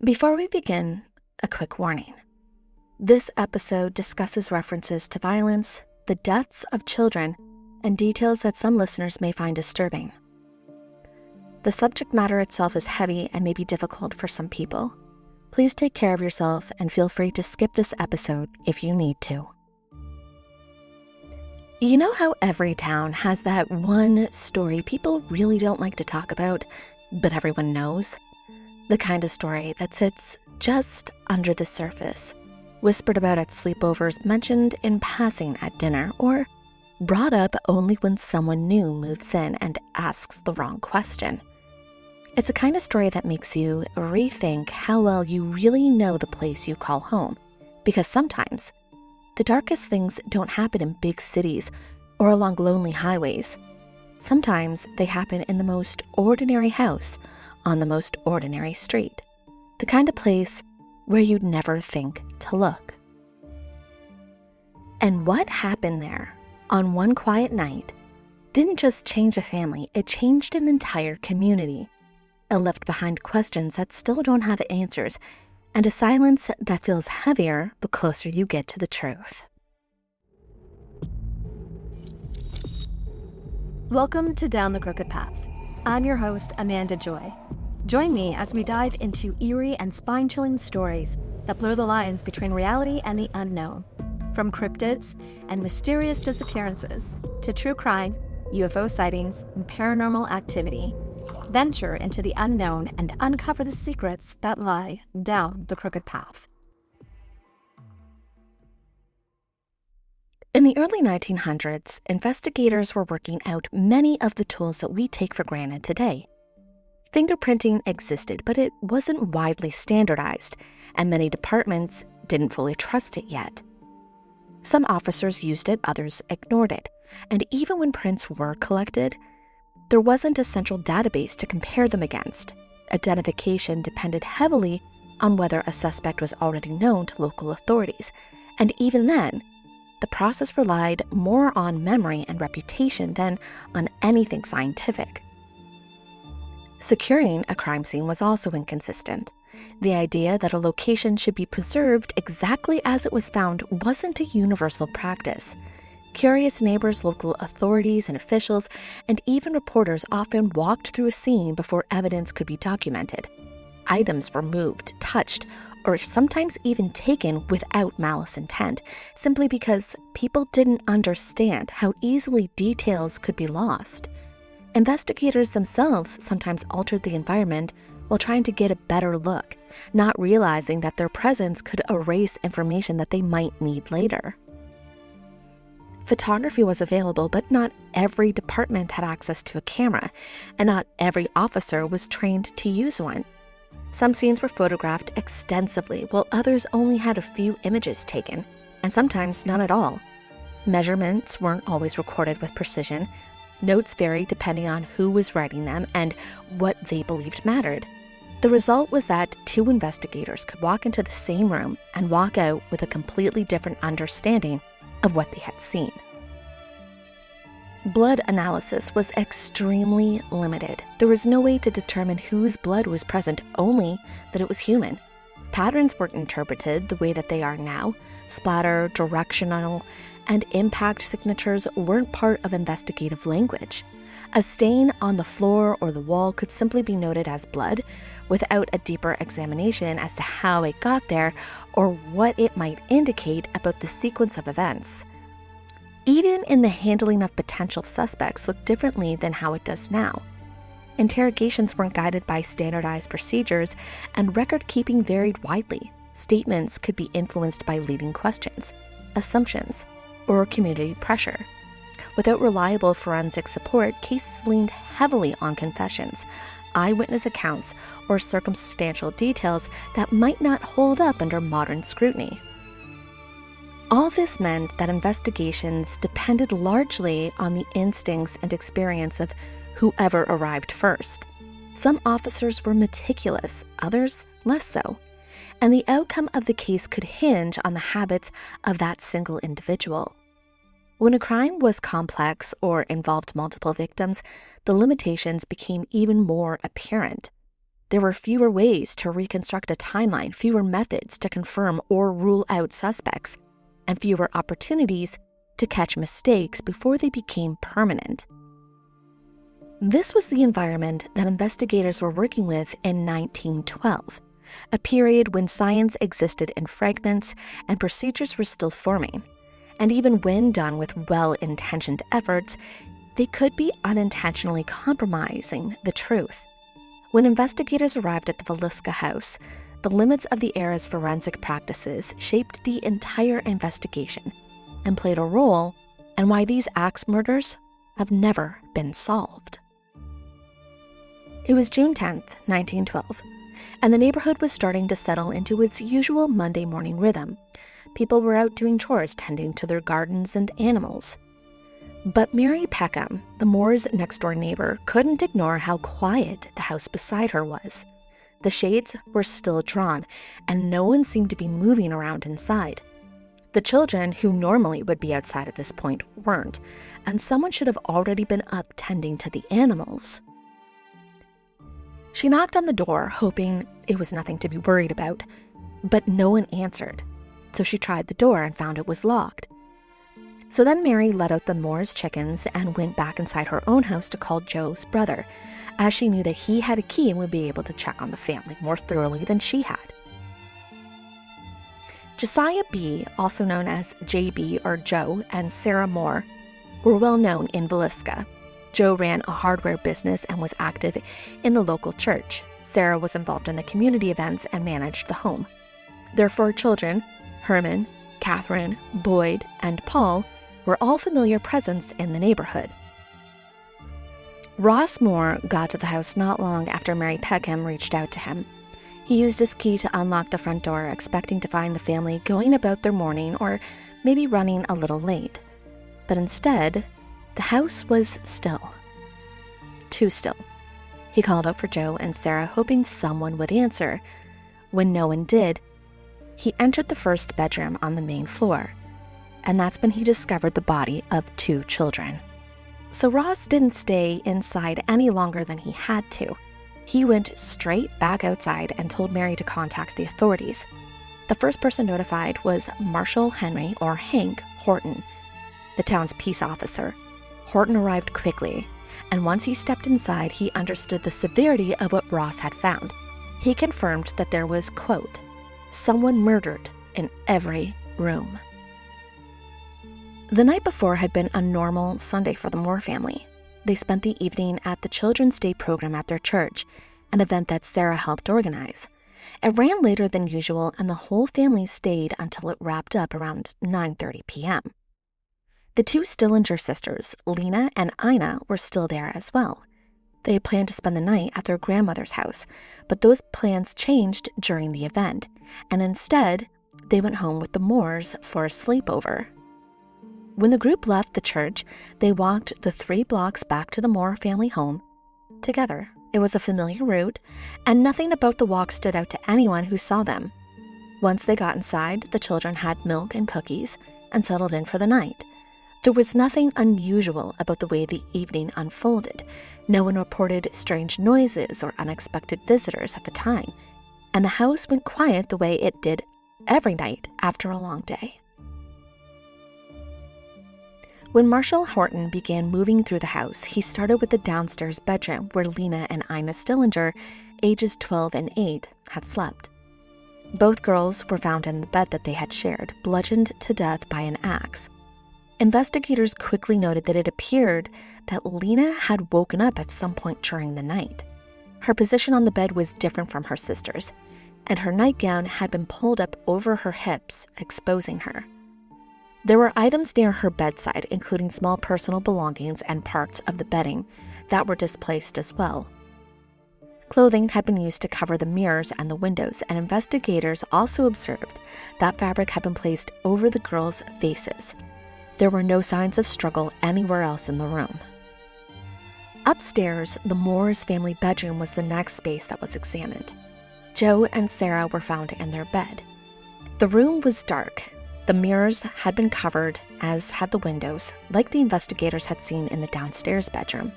Before we begin, a quick warning. This episode discusses references to violence, the deaths of children, and details that some listeners may find disturbing. The subject matter itself is heavy and may be difficult for some people. Please take care of yourself and feel free to skip this episode if you need to. You know how every town has that one story people really don't like to talk about, but everyone knows? The kind of story that sits just under the surface, whispered about at sleepovers, mentioned in passing at dinner, or brought up only when someone new moves in and asks the wrong question. It's a kind of story that makes you rethink how well you really know the place you call home, because sometimes the darkest things don't happen in big cities or along lonely highways. Sometimes they happen in the most ordinary house on the most ordinary street, the kind of place where you'd never think to look. And what happened there on one quiet night didn't just change a family, it changed an entire community. It left behind questions that still don't have answers, and a silence that feels heavier the closer you get to the truth. Welcome to Down the Crooked Path. I'm your host, Amanda Joy. Join me as we dive into eerie and spine-chilling stories that blur the lines between reality and the unknown. From cryptids and mysterious disappearances to true crime, UFO sightings, and paranormal activity. Venture into the unknown and uncover the secrets that lie down the crooked path. In the early 1900s, investigators were working out many of the tools that we take for granted today. Fingerprinting existed, but it wasn't widely standardized, and many departments didn't fully trust it yet. Some officers used it, others ignored it, and even when prints were collected, there wasn't a central database to compare them against. Identification depended heavily on whether a suspect was already known to local authorities, and even then, the process relied more on memory and reputation than on anything scientific. Securing a crime scene was also inconsistent. The idea that a location should be preserved exactly as it was found wasn't a universal practice. Curious neighbors, local authorities and officials, and even reporters often walked through a scene before evidence could be documented. Items were moved, touched, or sometimes even taken without malice intent, simply because people didn't understand how easily details could be lost. Investigators themselves sometimes altered the environment while trying to get a better look, not realizing that their presence could erase information that they might need later. Photography was available, but not every department had access to a camera, and not every officer was trained to use one. Some scenes were photographed extensively, while others only had a few images taken, and sometimes none at all. Measurements weren't always recorded with precision. Notes varied depending on who was writing them and what they believed mattered. The result was that two investigators could walk into the same room and walk out with a completely different understanding of what they had seen. Blood analysis was extremely limited. There was no way to determine whose blood was present, only that it was human. Patterns weren't interpreted the way that they are now. Splatter, directional, and impact signatures weren't part of investigative language. A stain on the floor or the wall could simply be noted as blood without a deeper examination as to how it got there or what it might indicate about the sequence of events. Even in the handling of potential suspects looked differently than how it does now. Interrogations weren't guided by standardized procedures, and record-keeping varied widely. Statements could be influenced by leading questions, assumptions, or community pressure. Without reliable forensic support, cases leaned heavily on confessions, eyewitness accounts, or circumstantial details that might not hold up under modern scrutiny. All this meant that investigations depended largely on the instincts and experience of whoever arrived first. Some officers were meticulous, others less so, and the outcome of the case could hinge on the habits of that single individual. When a crime was complex or involved multiple victims, the limitations became even more apparent. There were fewer ways to reconstruct a timeline, fewer methods to confirm or rule out suspects, and fewer opportunities to catch mistakes before they became permanent. This was the environment that investigators were working with in 1912, a period when science existed in fragments and procedures were still forming. And even when done with well-intentioned efforts, they could be unintentionally compromising the truth. When investigators arrived at the Villisca house, the limits of the era's forensic practices shaped the entire investigation and played a role in why these axe murders have never been solved. It was June 10th, 1912, and the neighborhood was starting to settle into its usual Monday morning rhythm. People were out doing chores, tending to their gardens and animals. But Mary Peckham, the Moore's next-door neighbor, couldn't ignore how quiet the house beside her was. The shades were still drawn, and no one seemed to be moving around inside. The children, who normally would be outside at this point, weren't, and someone should have already been up tending to the animals. She knocked on the door, hoping it was nothing to be worried about, but no one answered, so she tried the door and found it was locked. So then Mary let out the Moore's chickens and went back inside her own house to call Joe's brother, as she knew that he had a key and would be able to check on the family more thoroughly than she had. Josiah B., also known as JB or Joe, and Sarah Moore were well known in Villisca. Joe ran a hardware business and was active in the local church. Sarah was involved in the community events and managed the home. Their 4 children, Herman, Catherine, Boyd, and Paul, were all familiar presence in the neighborhood. Ross Moore got to the house not long after Mary Peckham reached out to him. He used his key to unlock the front door, expecting to find the family going about their morning or maybe running a little late. But instead, the house was still. Too still. He called out for Joe and Sarah, hoping someone would answer. When no one did, he entered the first bedroom on the main floor, and that's when he discovered the body of 2 children. So Ross didn't stay inside any longer than he had to. He went straight back outside and told Mary to contact the authorities. The first person notified was Marshall Henry, or Hank, Horton, the town's peace officer. Horton arrived quickly, and once he stepped inside, he understood the severity of what Ross had found. He confirmed that there was, quote, someone murdered in every room. The night before had been a normal Sunday for the Moore family. They spent the evening at the Children's Day program at their church, an event that Sarah helped organize. It ran later than usual, and the whole family stayed until it wrapped up around 9:30 p.m. The 2 Stillinger sisters, Lena and Ina, were still there as well. They had planned to spend the night at their grandmother's house, but those plans changed during the event, and instead, they went home with the Moores for a sleepover. When the group left the church, they walked the 3 blocks back to the Moore family home together. It was a familiar route, and nothing about the walk stood out to anyone who saw them. Once they got inside, the children had milk and cookies and settled in for the night. There was nothing unusual about the way the evening unfolded. No one reported strange noises or unexpected visitors at the time, and the house went quiet the way it did every night after a long day. When Marshall Horton began moving through the house, he started with the downstairs bedroom where Lena and Ina Stillinger, ages 12 and 8, had slept. Both girls were found in the bed that they had shared, bludgeoned to death by an axe. Investigators quickly noted that it appeared that Lena had woken up at some point during the night. Her position on the bed was different from her sister's, and her nightgown had been pulled up over her hips, exposing her. There were items near her bedside, including small personal belongings and parts of the bedding, that were displaced as well. Clothing had been used to cover the mirrors and the windows, and investigators also observed that fabric had been placed over the girls' faces. There were no signs of struggle anywhere else in the room. Upstairs, the Moore's family bedroom was the next space that was examined. Joe and Sarah were found in their bed. The room was dark. The mirrors had been covered, as had the windows, like the investigators had seen in the downstairs bedroom.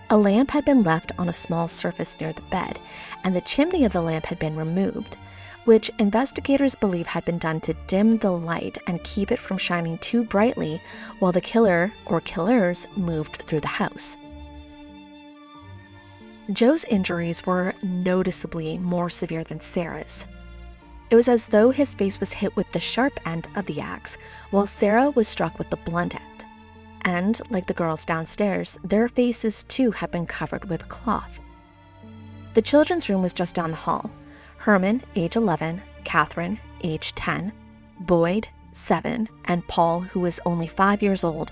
A lamp had been left on a small surface near the bed, and the chimney of the lamp had been removed, which investigators believe had been done to dim the light and keep it from shining too brightly while the killer or killers moved through the house. Joe's injuries were noticeably more severe than Sarah's. It was as though his face was hit with the sharp end of the axe, while Sarah was struck with the blunt end. And, like the girls downstairs, their faces too had been covered with cloth. The children's room was just down the hall. Herman, age 11, Catherine, age 10, Boyd, 7, and Paul, who was only 5 years old,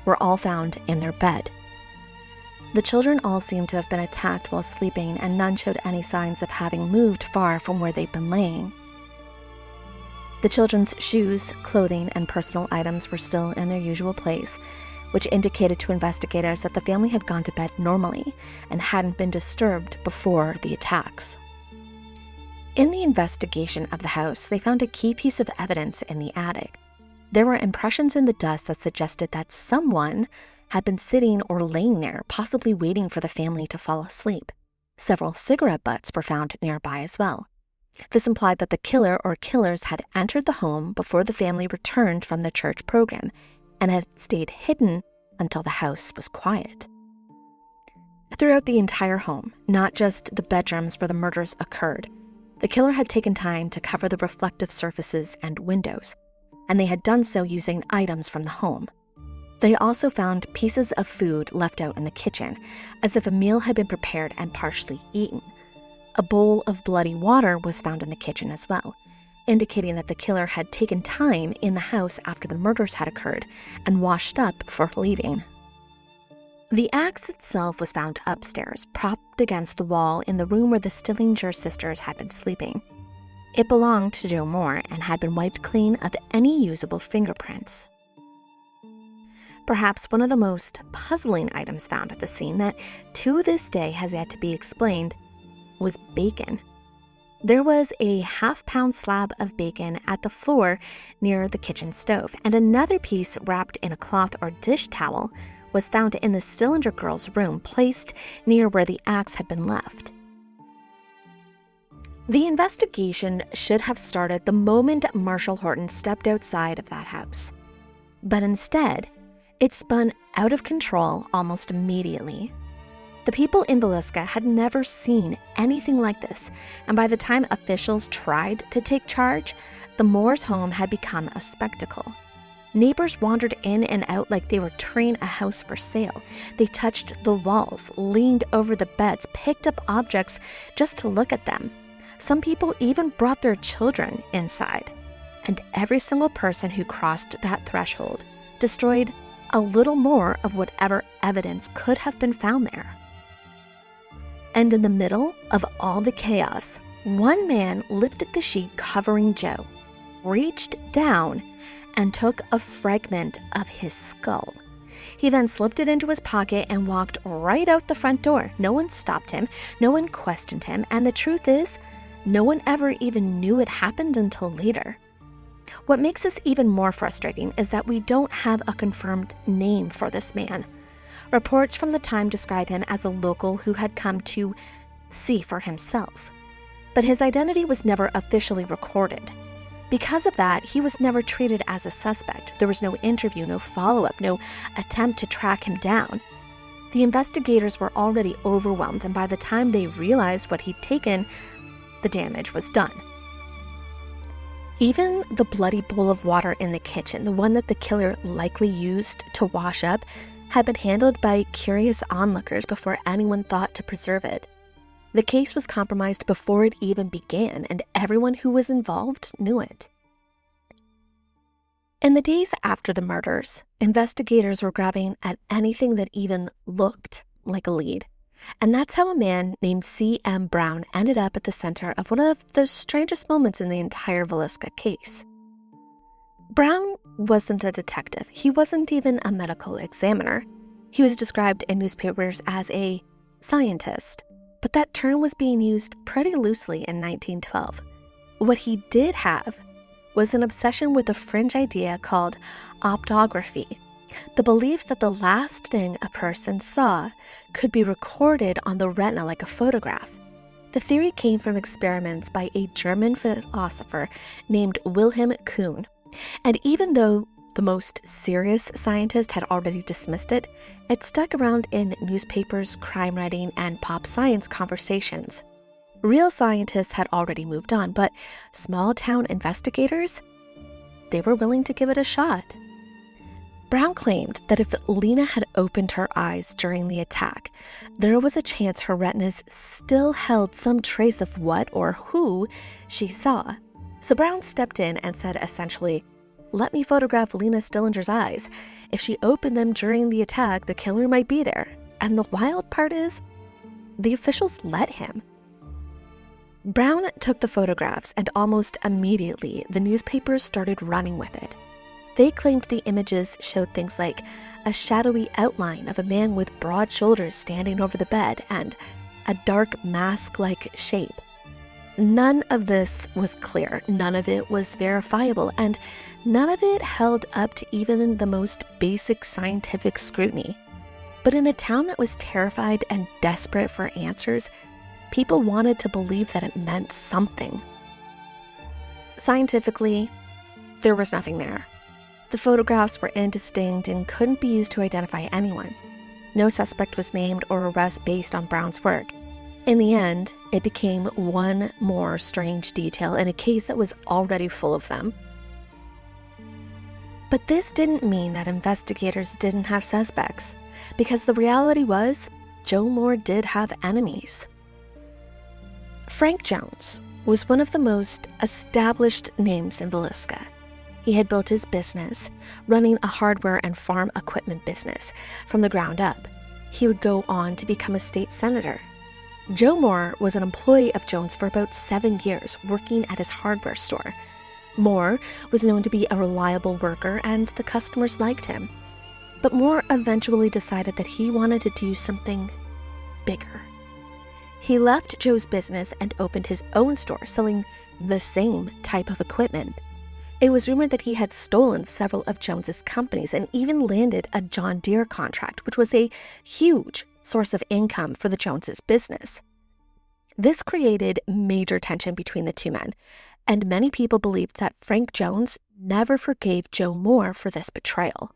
were all found in their bed. The children all seemed to have been attacked while sleeping, and none showed any signs of having moved far from where they'd been laying. The children's shoes, clothing, and personal items were still in their usual place, which indicated to investigators that the family had gone to bed normally and hadn't been disturbed before the attacks. In the investigation of the house, they found a key piece of evidence in the attic. There were impressions in the dust that suggested that someone had been sitting or laying there, possibly waiting for the family to fall asleep. Several cigarette butts were found nearby as well. This implied that the killer or killers had entered the home before the family returned from the church program and had stayed hidden until the house was quiet. Throughout the entire home, not just the bedrooms where the murders occurred, the killer had taken time to cover the reflective surfaces and windows, and they had done so using items from the home. They also found pieces of food left out in the kitchen, as if a meal had been prepared and partially eaten. A bowl of bloody water was found in the kitchen as well, indicating that the killer had taken time in the house after the murders had occurred and washed up before leaving. The axe itself was found upstairs, propped against the wall in the room where the Stillinger sisters had been sleeping. It belonged to Joe Moore and had been wiped clean of any usable fingerprints. Perhaps one of the most puzzling items found at the scene that to this day has yet to be explained was bacon. There was a half-pound slab of bacon at the floor near the kitchen stove, and another piece wrapped in a cloth or dish towel was found in the Stillinger girls' room, placed near where the axe had been left. The investigation should have started the moment Marshall Horton stepped outside of that house. But instead, it spun out of control almost immediately. The people in Villisca had never seen anything like this, and by the time officials tried to take charge, the Moores' home had become a spectacle. Neighbors wandered in and out like they were touring a house for sale. They touched the walls, leaned over the beds, picked up objects just to look at them. Some people even brought their children inside. And every single person who crossed that threshold destroyed a little more of whatever evidence could have been found there. And in the middle of all the chaos, one man lifted the sheet covering Joe, reached down, and took a fragment of his skull. He then slipped it into his pocket and walked right out the front door. No one stopped him, no one questioned him, and the truth is, no one ever even knew it happened until later. What makes this even more frustrating is that we don't have a confirmed name for this man. Reports from the time describe him as a local who had come to see for himself. But his identity was never officially recorded. Because of that, he was never treated as a suspect. There was no interview, no follow-up, no attempt to track him down. The investigators were already overwhelmed, and by the time they realized what he'd taken, the damage was done. Even the bloody bowl of water in the kitchen, the one that the killer likely used to wash up, had been handled by curious onlookers before anyone thought to preserve it. The case was compromised before it even began, and everyone who was involved knew it. In the days after the murders, investigators were grabbing at anything that even looked like a lead. And that's how a man named C.M. Brown ended up at the center of one of the strangest moments in the entire Villisca case. Brown wasn't a detective. He wasn't even a medical examiner. He was described in newspapers as a scientist, but that term was being used pretty loosely in 1912. What he did have was an obsession with a fringe idea called optography. The belief that the last thing a person saw could be recorded on the retina like a photograph. The theory came from experiments by a German philosopher named Wilhelm Kuhn. And even though the most serious scientists had already dismissed it, it stuck around in newspapers, crime writing, and pop science conversations. Real scientists had already moved on, but small-town investigators, they were willing to give it a shot. Brown claimed that if Lena had opened her eyes during the attack, there was a chance her retinas still held some trace of what or who she saw. So Brown stepped in and said essentially, "Let me photograph Lena Stillinger's eyes. If she opened them during the attack, the killer might be there." And the wild part is, the officials let him. Brown took the photographs, and almost immediately, the newspapers started running with it. They claimed the images showed things like a shadowy outline of a man with broad shoulders standing over the bed and a dark mask-like shape. None of this was clear, none of it was verifiable, and none of it held up to even the most basic scientific scrutiny. But in a town that was terrified and desperate for answers, people wanted to believe that it meant something. Scientifically, there was nothing there. The photographs were indistinct and couldn't be used to identify anyone. No suspect was named or arrested based on Brown's work. In the end, it became one more strange detail in a case that was already full of them. But this didn't mean that investigators didn't have suspects, because the reality was, Joe Moore did have enemies. Frank Jones was one of the most established names in Villisca. He had built his business, running a hardware and farm equipment business, from the ground up. He would go on to become a state senator. Joe Moore was an employee of Jones for about 7 years, working at his hardware store. Moore was known to be a reliable worker, and the customers liked him. But Moore eventually decided that he wanted to do something bigger. He left Joe's business and opened his own store, selling the same type of equipment. It was rumored that he had stolen several of Jones's companies and even landed a John Deere contract, which was a huge source of income for the Joneses' business. This created major tension between the two men, and many people believed that Frank Jones never forgave Joe Moore for this betrayal.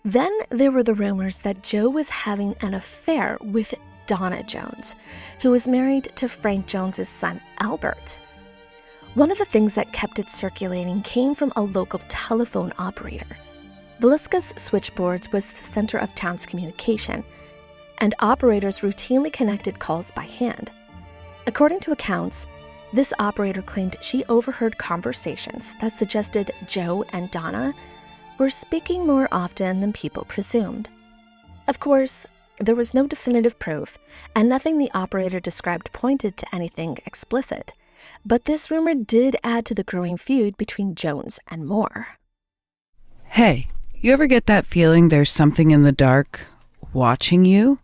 Then there were the rumors that Joe was having an affair with Donna Jones, who was married to Frank Jones's son, Albert. One of the things that kept it circulating came from a local telephone operator. Villisca's switchboards was the center of town's communication, and operators routinely connected calls by hand. According to accounts, this operator claimed she overheard conversations that suggested Joe and Donna were speaking more often than people presumed. Of course, there was no definitive proof, and nothing the operator described pointed to anything explicit. But this rumor did add to the growing feud between Jones and Moore. Hey, you ever get that feeling there's something in the dark watching you?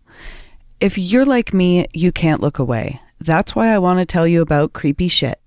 If you're like me, you can't look away. That's why I want to tell you about Creepy Shit.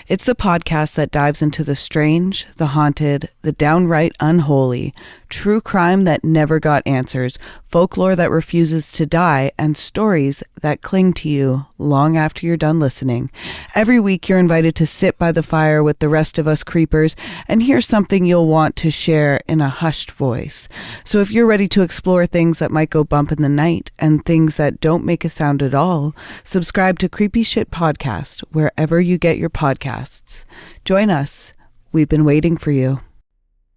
It's the podcast that dives into the strange, the haunted, the downright unholy, true crime that never got answers, folklore that refuses to die, and stories that cling to you long after you're done listening. Every week you're invited to sit by the fire with the rest of us creepers and hear something you'll want to share in a hushed voice. So if you're ready to explore things that might go bump in the night and things that don't make a sound at all, subscribe to Creepy Shit Podcast wherever you get your podcasts. Join us. We've been waiting for you.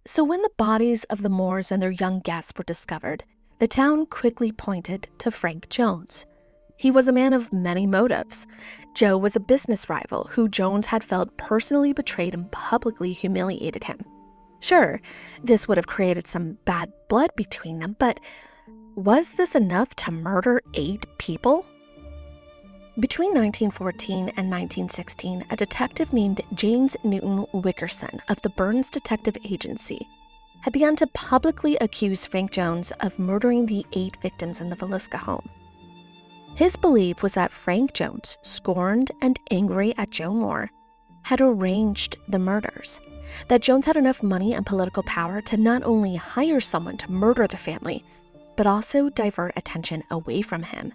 So when the bodies of the Moores and their young guests were discovered, the town quickly pointed to Frank Jones. He was a man of many motives. Joe was a business rival who Jones had felt personally betrayed and publicly humiliated him. Sure, this would have created some bad blood between them, but was this enough to murder 8 people? Between 1914 and 1916, a detective named James Newton Wickerson of the Burns Detective Agency had begun to publicly accuse Frank Jones of murdering the 8 victims in the Villisca home. His belief was that Frank Jones, scorned and angry at Joe Moore, had arranged the murders, that Jones had enough money and political power to not only hire someone to murder the family, but also divert attention away from him.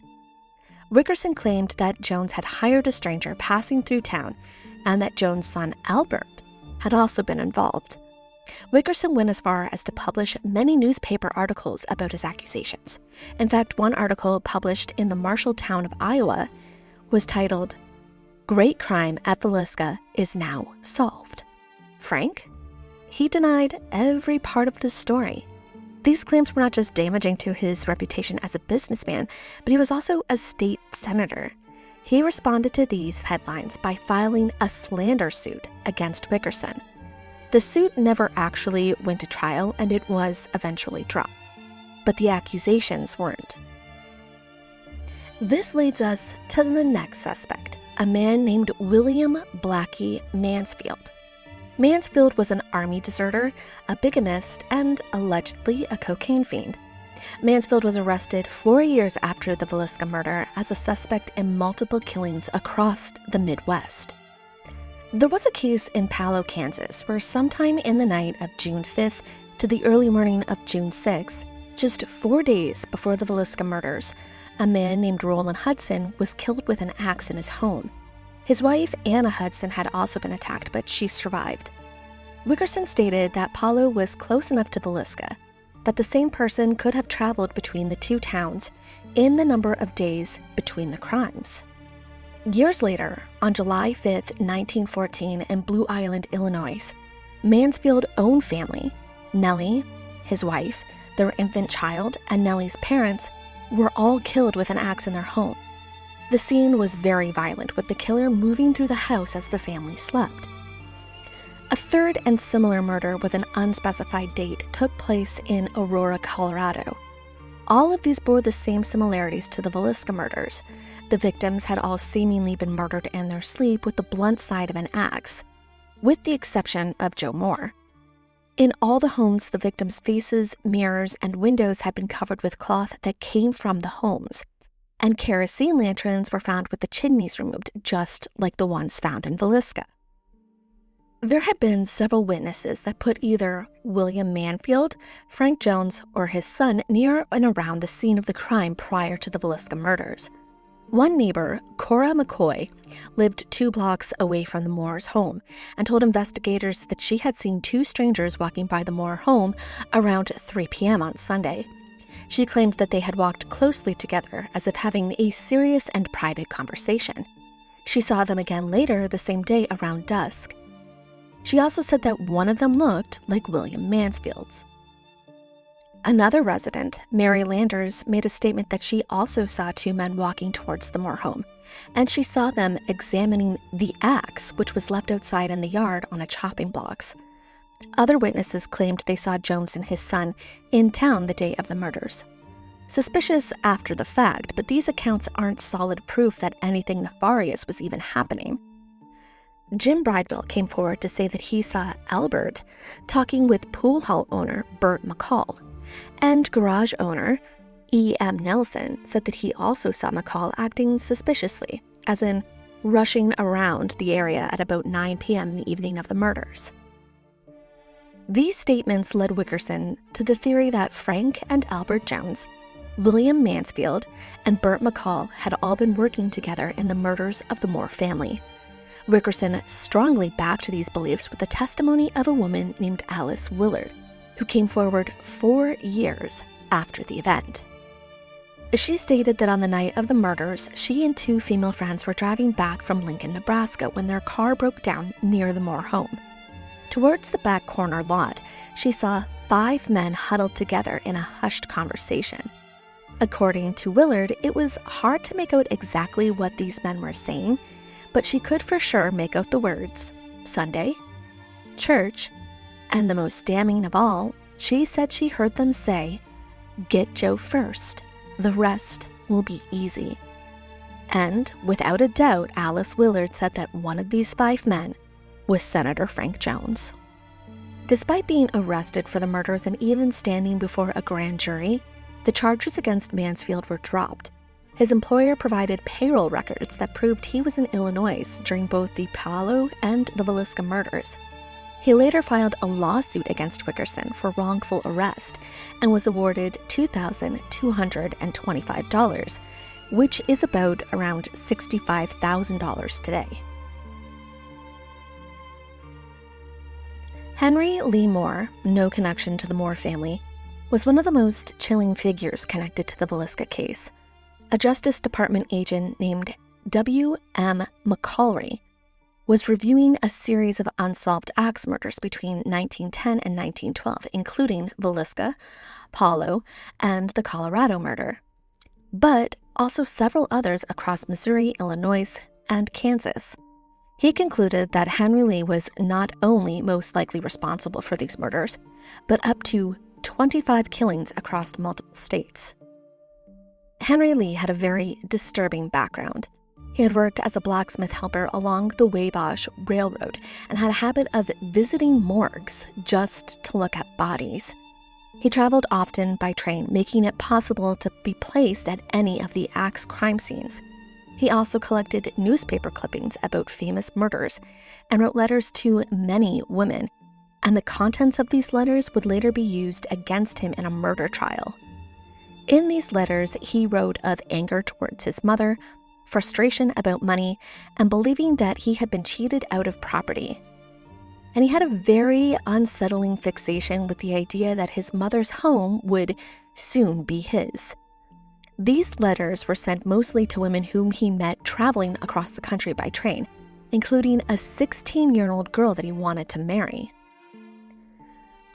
Wickerson claimed that Jones had hired a stranger passing through town and that Jones' son Albert had also been involved. Wickerson went as far as to publish many newspaper articles about his accusations. In fact, one article published in the Marshall town of Iowa was titled, "Great Crime at Villisca is Now Solved." Frank? He denied every part of the story. These claims were not just damaging to his reputation as a businessman, but he was also a state senator. He responded to these headlines by filing a slander suit against Wickerson. The suit never actually went to trial, and it was eventually dropped. But the accusations weren't. This leads us to the next suspect, a man named William Blackie Mansfield. Mansfield was an army deserter, a bigamist, and allegedly a cocaine fiend. Mansfield was arrested 4 years after the Villisca murder as a suspect in multiple killings across the Midwest. There was a case in Palo, Kansas, where sometime in the night of June 5th to the early morning of June 6th, just 4 days before the Villisca murders, a man named Roland Hudson was killed with an axe in his home. His wife, Anna Hudson, had also been attacked, but she survived. Wickerson stated that Palo was close enough to Villisca that the same person could have traveled between the two towns in the number of days between the crimes. Years later, on July 5th, 1914, in Blue Island, Illinois, Mansfield's own family, Nellie, his wife, their infant child, and Nellie's parents, were all killed with an axe in their home. The scene was very violent, with the killer moving through the house as the family slept. A third and similar murder with an unspecified date took place in Aurora, Colorado. All of these bore the same similarities to the Villisca murders. The victims had all seemingly been murdered in their sleep with the blunt side of an axe, with the exception of Joe Moore. In all the homes, the victims' faces, mirrors, and windows had been covered with cloth that came from the homes, and kerosene lanterns were found with the chimneys removed, just like the ones found in Villisca. There had been several witnesses that put either William Mansfield, Frank Jones, or his son near and around the scene of the crime prior to the Villisca murders. One neighbor, Cora McCoy, lived 2 blocks away from the Moore's home and told investigators that she had seen 2 strangers walking by the Moore home around 3 p.m. on Sunday. She claimed that they had walked closely together as if having a serious and private conversation. She saw them again later the same day around dusk. She also said that one of them looked like William Mansfield's. Another resident, Mary Landers, made a statement that she also saw 2 men walking towards the Moore home, and she saw them examining the axe which was left outside in the yard on a chopping blocks. Other witnesses claimed they saw Jones and his son in town the day of the murders. Suspicious after the fact, but these accounts aren't solid proof that anything nefarious was even happening. Jim Bridewell came forward to say that he saw Albert talking with pool hall owner Bert McCall, and garage owner E.M. Nelson said that he also saw McCall acting suspiciously, as in rushing around the area at about 9 p.m. the evening of the murders. These statements led Wickerson to the theory that Frank and Albert Jones, William Mansfield, and Bert McCall had all been working together in the murders of the Moore family. Wickerson strongly backed these beliefs with the testimony of a woman named Alice Willard, who came forward 4 years after the event. She stated that on the night of the murders, she and 2 female friends were driving back from Lincoln, Nebraska when their car broke down near the Moore home. Towards the back corner lot, she saw 5 men huddled together in a hushed conversation. According to Willard, it was hard to make out exactly what these men were saying, but she could for sure make out the words Sunday, church, and the most damning of all, she said she heard them say, "Get Joe first, the rest will be easy." And without a doubt, Alice Willard said that one of these 5 men was Senator Frank Jones. Despite being arrested for the murders and even standing before a grand jury, the charges against Mansfield were dropped. His employer provided payroll records that proved he was in Illinois during both the Palo and the Villisca murders. He later filed a lawsuit against Wickerson for wrongful arrest and was awarded $2,225, which is about around $65,000 today. Henry Lee Moore, no connection to the Moore family, was one of the most chilling figures connected to the Villisca case. A Justice Department agent named W.M. McCalry was reviewing a series of unsolved axe murders between 1910 and 1912, including Villisca, Paulo, and the Colorado murder, but also several others across Missouri, Illinois, and Kansas. He concluded that Henry Lee was not only most likely responsible for these murders, but up to 25 killings across multiple states. Henry Lee had a very disturbing background. He had worked as a blacksmith helper along the Wabash Railroad and had a habit of visiting morgues just to look at bodies. He traveled often by train, making it possible to be placed at any of the axe crime scenes. He also collected newspaper clippings about famous murders and wrote letters to many women, and the contents of these letters would later be used against him in a murder trial. In these letters, he wrote of anger towards his mother, frustration about money, and believing that he had been cheated out of property. And he had a very unsettling fixation with the idea that his mother's home would soon be his. These letters were sent mostly to women whom he met traveling across the country by train, including a 16-year-old girl that he wanted to marry.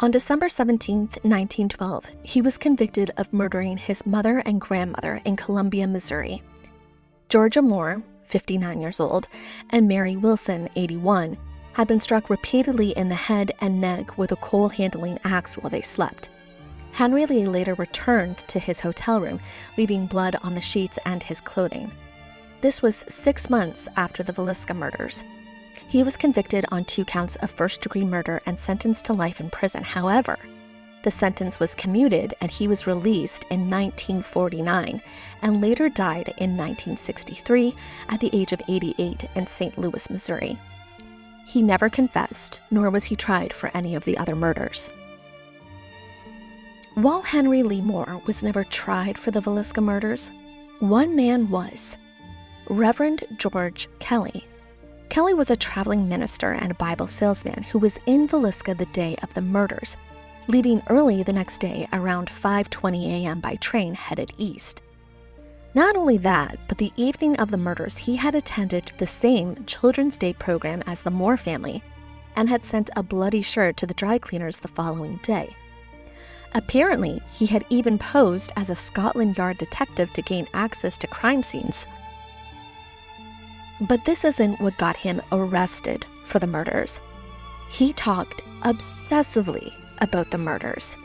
On December 17, 1912, he was convicted of murdering his mother and grandmother in Columbia, Missouri. Georgia Moore, 59 years old, and Mary Wilson, 81, had been struck repeatedly in the head and neck with a coal-handling axe while they slept. Henry Lee later returned to his hotel room, leaving blood on the sheets and his clothing. This was 6 months after the Villisca murders. He was convicted on 2 counts of first-degree murder and sentenced to life in prison. However, the sentence was commuted and he was released in 1949 and later died in 1963 at the age of 88 in St. Louis, Missouri. He never confessed, nor was he tried for any of the other murders. While Henry Lee Moore was never tried for the Villisca murders, one man was: Reverend George Kelly. Kelly was a traveling minister and a Bible salesman who was in Villisca the day of the murders, leaving early the next day around 5:20 a.m. by train headed east. Not only that, but the evening of the murders, he had attended the same Children's Day program as the Moore family and had sent a bloody shirt to the dry cleaners the following day. Apparently, he had even posed as a Scotland Yard detective to gain access to crime scenes. But this isn't what got him arrested for the murders. He talked obsessively about the murders.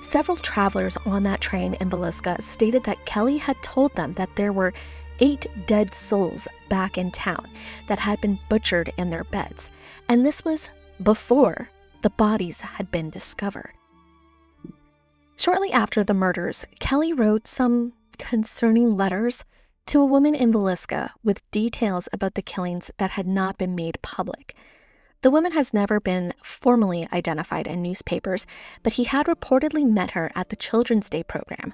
Several travelers on that train in Villisca stated that Kelly had told them that there were 8 dead souls back in town that had been butchered in their beds, and this was before the bodies had been discovered. Shortly after the murders, Kelly wrote some concerning letters to a woman in Villisca with details about the killings that had not been made public. The woman has never been formally identified in newspapers, but he had reportedly met her at the Children's Day program.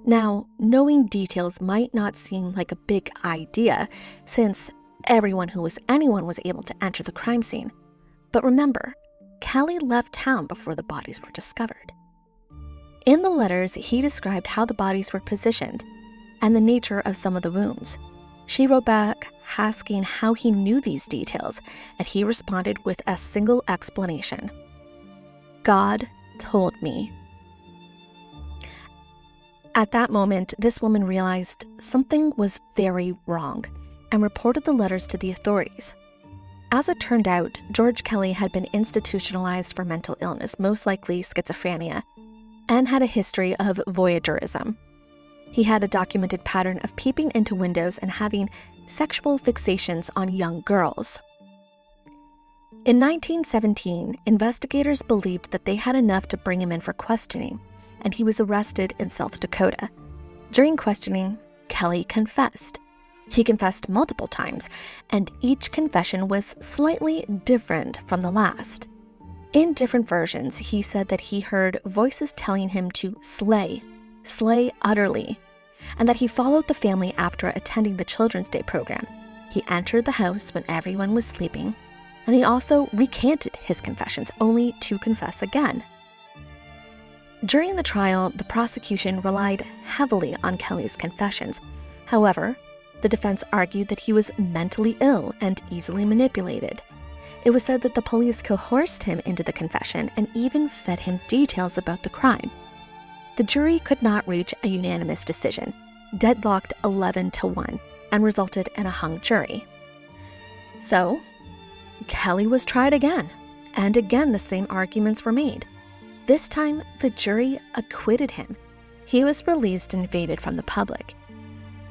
Now, knowing details might not seem like a big idea, since anyone who was able to enter the crime scene. But remember, Kelly left town before the bodies were discovered. In the letters, he described how the bodies were positioned and the nature of some of the wounds. She wrote back asking how he knew these details, and he responded with a single explanation: God told me. At that moment, this woman realized something was very wrong and reported the letters to the authorities. As it turned out, George Kelly had been institutionalized for mental illness, most likely schizophrenia, and had a history of voyeurism. He had a documented pattern of peeping into windows and having sexual fixations on young girls. In 1917, investigators believed that they had enough to bring him in for questioning, and he was arrested in South Dakota. During questioning, Kelly confessed. He confessed multiple times, and each confession was slightly different from the last. In different versions, he said that he heard voices telling him to slay utterly, and that he followed the family after attending the Children's Day program. He entered the house when everyone was sleeping, and he also recanted his confessions, only to confess again. During the trial, the prosecution relied heavily on Kelly's confessions. However, the defense argued that he was mentally ill and easily manipulated. It was said that the police coerced him into the confession and even fed him details about the crime. The jury could not reach a unanimous decision, deadlocked 11-1, and resulted in a hung jury. So, Kelly was tried again, and again the same arguments were made. This time, the jury acquitted him. He was released and evaded from the public.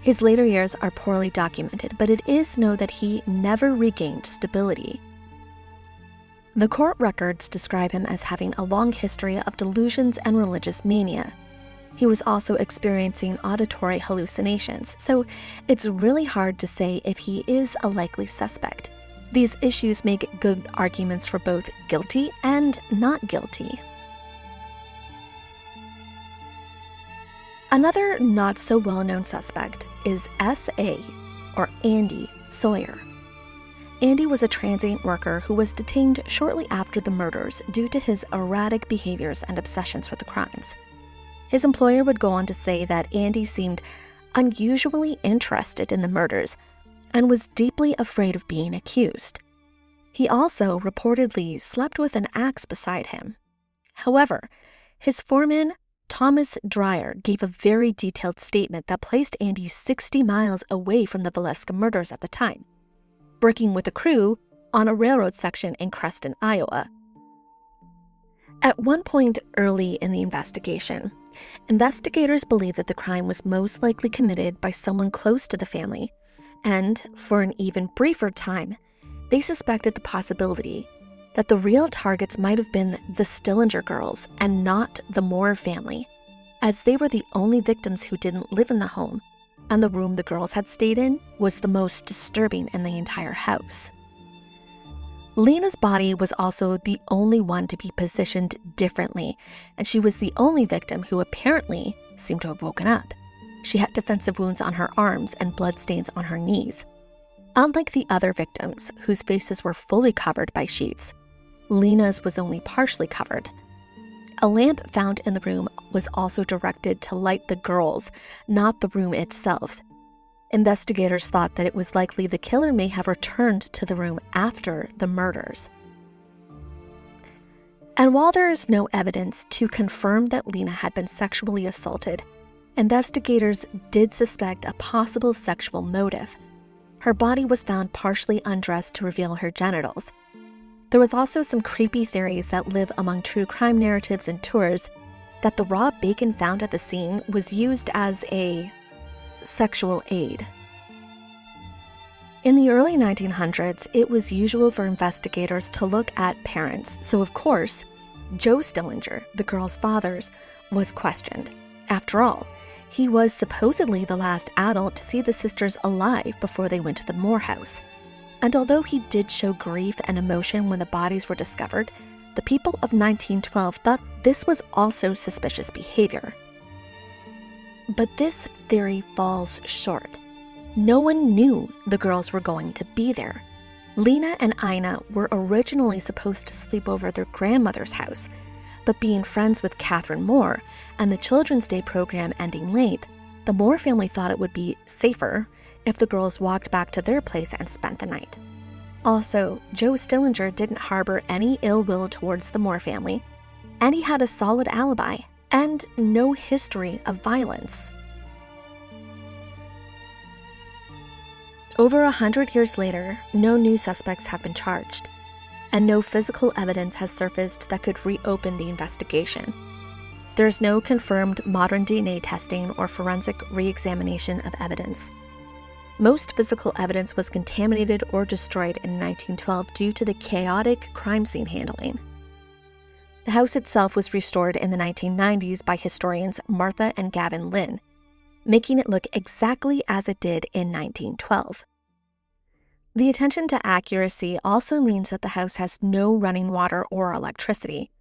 His later years are poorly documented, but it is known that he never regained stability. The court records describe him as having a long history of delusions and religious mania. He was also experiencing auditory hallucinations, so it's really hard to say if he is a likely suspect. These issues make good arguments for both guilty and not guilty. Another not-so-well-known suspect is S.A., or Andy Sawyer. Andy was a transient worker who was detained shortly after the murders due to his erratic behaviors and obsessions with the crimes. His employer would go on to say that Andy seemed unusually interested in the murders and was deeply afraid of being accused. He also reportedly slept with an axe beside him. However, his foreman, Thomas Dreyer, gave a very detailed statement that placed Andy 60 miles away from the Villisca murders at the time, working with a crew on a railroad section in Creston, Iowa. At one point early in the investigation, investigators believed that the crime was most likely committed by someone close to the family, and for an even briefer time, they suspected the possibility that the real targets might have been the Stillinger girls and not the Moore family, as they were the only victims who didn't live in the home, and the room the girls had stayed in was the most disturbing in the entire house. Lena's body was also the only one to be positioned differently, and she was the only victim who apparently seemed to have woken up. She had defensive wounds on her arms and bloodstains on her knees. Unlike the other victims, whose faces were fully covered by sheets, Lena's was only partially covered. A lamp found in the room was also directed to light the girls, not the room itself. Investigators thought that it was likely the killer may have returned to the room after the murders. And while there is no evidence to confirm that Lena had been sexually assaulted, investigators did suspect a possible sexual motive. Her body was found partially undressed to reveal her genitals. There was also some creepy theories that live among true crime narratives and tours that the raw bacon found at the scene was used as a sexual aid. In the early 1900s, it was usual for investigators to look at parents, so of course, Joe Stillinger, the girls' father, was questioned. After all, he was supposedly the last adult to see the sisters alive before they went to the Moore house. And although he did show grief and emotion when the bodies were discovered, the people of 1912 thought this was also suspicious behavior. But this theory falls short. No one knew the girls were going to be there. Lena and Ina were originally supposed to sleep over at their grandmother's house, but being friends with Catherine Moore and the Children's Day program ending late, the Moore family thought it would be safer if the girls walked back to their place and spent the night. Also, Joe Stillinger didn't harbor any ill will towards the Moore family, and he had a solid alibi and no history of violence. Over 100 years later, no new suspects have been charged, and no physical evidence has surfaced that could reopen the investigation. There's no confirmed modern DNA testing or forensic re-examination of evidence. Most physical evidence was contaminated or destroyed in 1912 due to the chaotic crime scene handling. The house itself was restored in the 1990s by historians Martha and Gavin Lynn, making it look exactly as it did in 1912. The attention to accuracy also means that the house has no running water or electricity.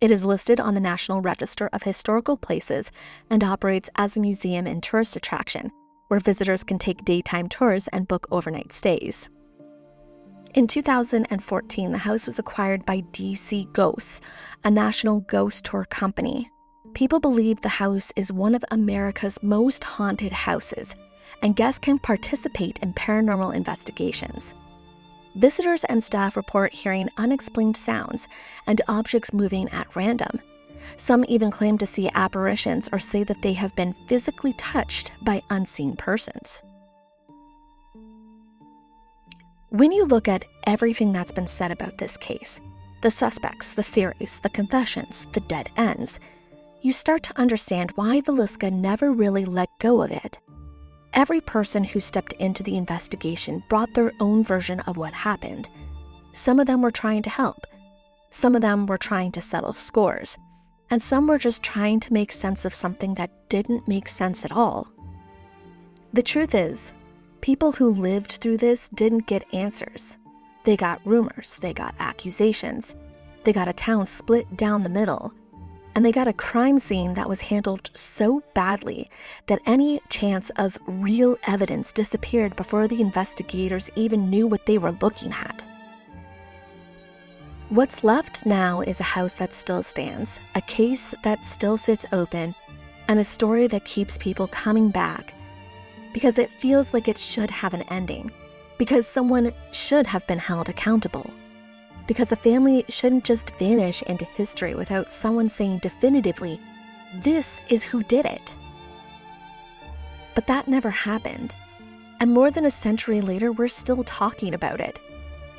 It is listed on the National Register of Historical Places and operates as a museum and tourist attraction, where visitors can take daytime tours and book overnight stays. In 2014, the house was acquired by DC Ghosts, a national ghost tour company. People believe the house is one of America's most haunted houses, and guests can participate in paranormal investigations. Visitors and staff report hearing unexplained sounds and objects moving at random. Some even claim to see apparitions or say that they have been physically touched by unseen persons. When you look at everything that's been said about this case, the suspects, the theories, the confessions, the dead ends, you start to understand why Villisca never really let go of it. Every person who stepped into the investigation brought their own version of what happened. Some of them were trying to help. Some of them were trying to settle scores. And some were just trying to make sense of something that didn't make sense at all. The truth is, people who lived through this didn't get answers. They got rumors, they got accusations, they got a town split down the middle, and they got a crime scene that was handled so badly that any chance of real evidence disappeared before the investigators even knew what they were looking at. What's left now is a house that still stands, a case that still sits open, and a story that keeps people coming back because it feels like it should have an ending, because someone should have been held accountable, because a family shouldn't just vanish into history without someone saying definitively, this is who did it. But that never happened, and more than a century later, we're still talking about it.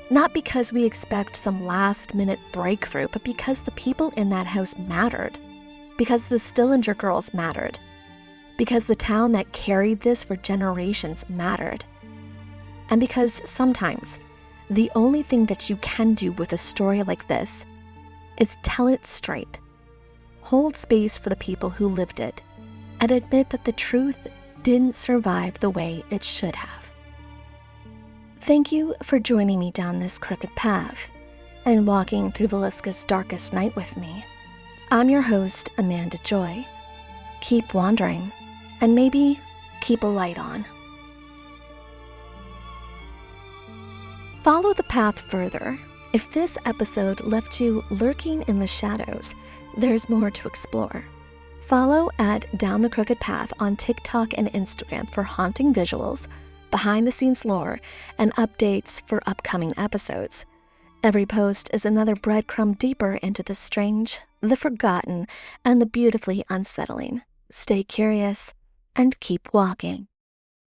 Not because we expect some last-minute breakthrough, but because the people in that house mattered, because the Stillinger girls mattered, because the town that carried this for generations mattered, and because sometimes the only thing that you can do with a story like this is tell it straight, hold space for the people who lived it, and admit that the truth didn't survive the way it should have. Thank you for joining me down this crooked path and walking through Villisca's darkest night with me. I'm your host, Amanda Joy. Keep wandering, and maybe keep a light on. Follow the path further. If this episode left you lurking in the shadows, there's more to explore. Follow at Down the Crooked Path on TikTok and Instagram for haunting visuals, behind-the-scenes lore, and updates for upcoming episodes. Every post is another breadcrumb deeper into the strange, the forgotten, and the beautifully unsettling. Stay curious and keep walking.